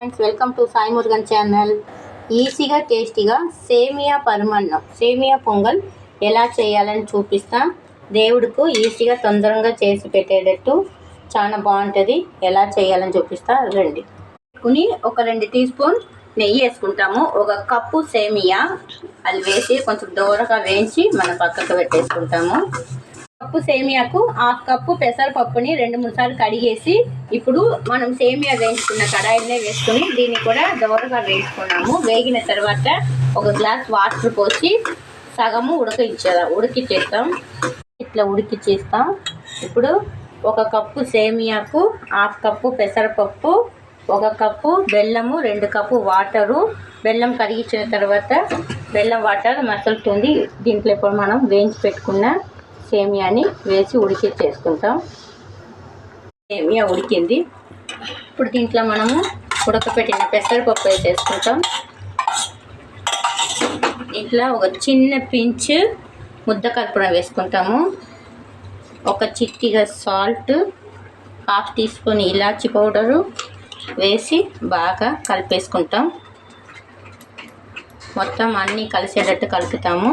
Friends, welcome to Sai Murugan channel. ఈజీగా టేస్టీగా సేమియా పరమాన్నం, సేమియా పొంగల్ ఎలా చేయాలని చూపిస్తా. దేవుడికి ఈజీగా తొందరగా చేసి పెట్టేటట్టు చాలా బాగుంటుంది. ఎలా చేయాలని చూపిస్తా రండి. ఒక 2 టీ స్పూన్ నెయ్యి వేసుకుంటాము. 1 కప్పు సేమియా అది వేసి కొంచెం దూరగా వేయించి మనం పక్కకు పెట్టేసుకుంటాము. కప్పు సేమియాకు 1/2 కప్పు పెసరపప్పుని 2-3 సార్లు కడిగేసి ఇప్పుడు మనం సేమియా వేయించుకున్న కడాయినే వేసుకుని దీన్ని కూడా దోరగా వేసుకున్నాము. వేగిన తర్వాత 1 గ్లాస్ వాటర్ పోసి సగము ఉడికిచ్చేస్తాం. ఇట్లా ఉడికిచ్చేస్తాం. ఇప్పుడు 1 కప్పు సేమియాకు 1/2 కప్పు పెసరపప్పు, 1 కప్పు బెల్లము, 2 కప్పు వాటరు. బెల్లం కరిగించిన తర్వాత బెల్లం వాటర్ మసులుతుంది. దీంట్లో ఇప్పుడు మనం వేయించి పెట్టుకున్న సేమియాని వేసి ఉడికిచ్చేసుకుంటాం. సేమియా ఉడికింది. ఇప్పుడు దీంట్లో మనము ఉడకపెట్టిన పెసరపప్పు వేసేసుకుంటాం. ఇట్లా ఒక చిన్న పించ్ ముద్ద కర్పూరం వేసుకుంటాము. 1 చిటికెడ సాల్ట్, 1/2 టీ స్పూన్ ఇలాచి పౌడరు వేసి బాగా కలిపేసుకుంటాం. మొత్తం అన్నీ కలిసేటట్టు కలుపుతాము.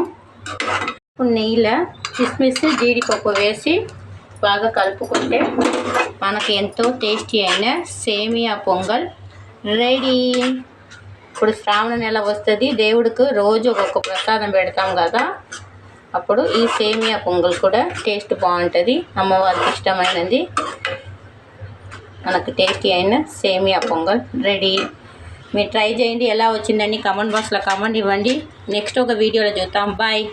ఇప్పుడు నెయ్యిలో కిస్మిస్, జీడిపప్పు వేసి బాగా కలుపుకుంటే మనకి ఎంతో టేస్టీ అయిన సేమియా పొంగల్ రెడీ. ఇప్పుడు శ్రావణ నెల వస్తుంది. దేవుడికి రోజు ఒక్కొక్క ప్రసాదం పెడతాం కదా, అప్పుడు ఈ సేమియా పొంగల్ కూడా టేస్ట్ బాగుంటుంది. అమ్మవారికి ఇష్టమైనది మనకు టేస్టీ అయిన సేమియా పొంగల్ రెడీ. మీరు ట్రై చేయండి. ఎలా వచ్చిందని కామెంట్ బాక్స్లో కామెంట్ ఇవ్వండి. నెక్స్ట్ ఒక వీడియోలో చూద్దాం. బాయ్.